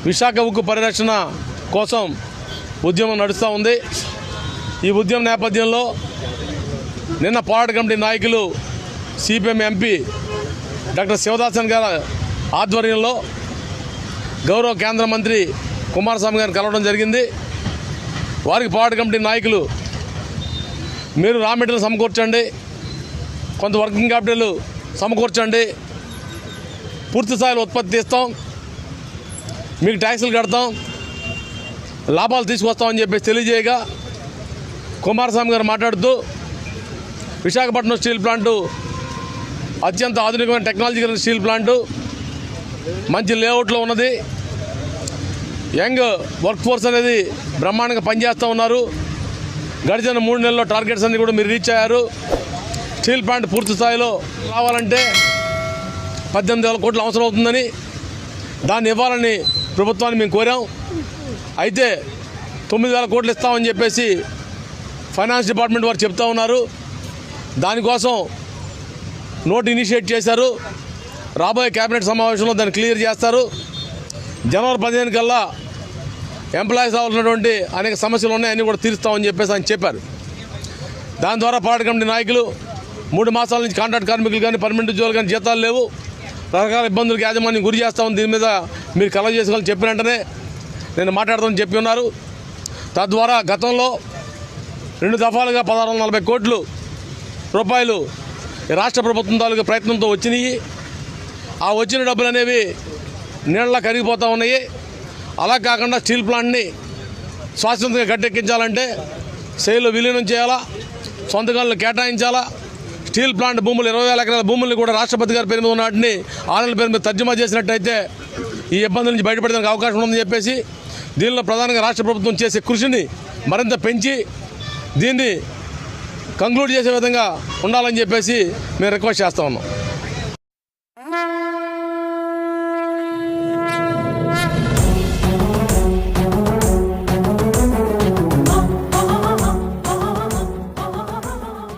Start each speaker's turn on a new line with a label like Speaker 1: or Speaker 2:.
Speaker 1: విశాఖ ఉక్కు పరిరక్షణ కోసం ఉద్యమం నడుస్తూ ఉంది. ఈ ఉద్యమం నేపథ్యంలో నిన్న పోరాట కమిటీ నాయకులు సిపిఎం ఎంపీ డాక్టర్ శివదాసన్ గారి ఆధ్వర్యంలో గౌరవ కేంద్ర మంత్రి కుమారస్వామి గారిని కలవడం జరిగింది. వారికి పోరాట కమిటీ నాయకులు మీరు రా మెటీరియల్ సమకూర్చండి, కొంత వర్కింగ్ క్యాపిటల్ సమకూర్చండి, పూర్తి స్థాయిలో ఉత్పత్తి ఇస్తాం, మీకు ట్యాక్సులు కడతాం, లాభాలు తీసుకొస్తామని చెప్పేసి తెలియజేయగా కుమారస్వామి గారు మాట్లాడుతూ విశాఖపట్నం స్టీల్ ప్లాంటు అత్యంత ఆధునికమైన టెక్నాలజీ కలిగిన స్టీల్ ప్లాంటు, మంచి లేఅవుట్లో ఉన్నది, యంగ్ వర్క్ ఫోర్స్ అనేది బ్రహ్మాండంగా పనిచేస్తూ ఉన్నారు. గడిచిన 3 నెలల్లో టార్గెట్స్ అన్ని కూడా మీరు రీచ్ అయ్యారు. స్టీల్ ప్లాంట్ పూర్తి స్థాయిలో రావాలంటే 18,000 కోట్లు అవసరం అవుతుందని దాన్ని ఇవ్వాలని ప్రభుత్వాన్ని మేము కోరాం. అయితే 9,000 కోట్లు ఇస్తామని చెప్పేసి ఫైనాన్స్ డిపార్ట్మెంట్ వారు చెప్తా ఉన్నారు. దానికోసం నోట్ ఇనిషియేట్ చేశారు. రాబోయే కేబినెట్ సమావేశంలో దాన్ని క్లియర్ చేస్తారు. జనవరి 15 కల్లా ఎంప్లాయీస్ అవ్వాల్సినటువంటి అనేక సమస్యలు ఉన్నాయి, అన్నీ కూడా తీరుస్తామని చెప్పేసి ఆయన చెప్పారు. దాని ద్వారా పోరాట కమిటీ నాయకులు 3 మాసాల నుంచి కాంట్రాక్ట్ కార్మికులు కానీ పర్మనెంట్ ఉద్యోగులు కానీ జీతాలు లేవు, రకరకాల ఇబ్బందులకు యాజమాన్యం గురి చేస్తామని దీని మీద మీరు కలవ చేసుకోవాలని చెప్పిన వెంటనే నేను మాట్లాడతామని చెప్పి ఉన్నారు. తద్వారా గతంలో 2 దఫాలుగా 1640 కోట్లు రూపాయలు రాష్ట్ర ప్రభుత్వం తాలూకా ప్రయత్నంతో వచ్చినాయి. ఆ వచ్చిన డబ్బులు అనేవి నీళ్ళ కరిగిపోతూ ఉన్నాయి. అలా కాకుండా స్టీల్ ప్లాంట్ని శాశ్వతంగా గట్టెక్కించాలంటే సేల్లో విలీనం చేయాలా, సొంత గనులు కేటాయించాలా. స్టీల్ ప్లాంట్ భూములు 20,000 ఎకరాల భూముల్ని కూడా రాష్ట్రపతి గారి పేరు మీద ఉన్న వాటిని ఆర్ఎల్ పేరు మీద తర్జుమా చేసినట్టయితే ఈ ఇబ్బందుల నుంచి బయటపడడానికి అవకాశం ఉందని చెప్పేసి దీనిలో ప్రధానంగా రాష్ట్ర ప్రభుత్వం చేసే కృషిని మరింత పెంచి దీన్ని కంక్లూడ్ చేసే విధంగా ఉండాలని చెప్పేసి మేము రిక్వెస్ట్ చేస్తూ ఉన్నాం.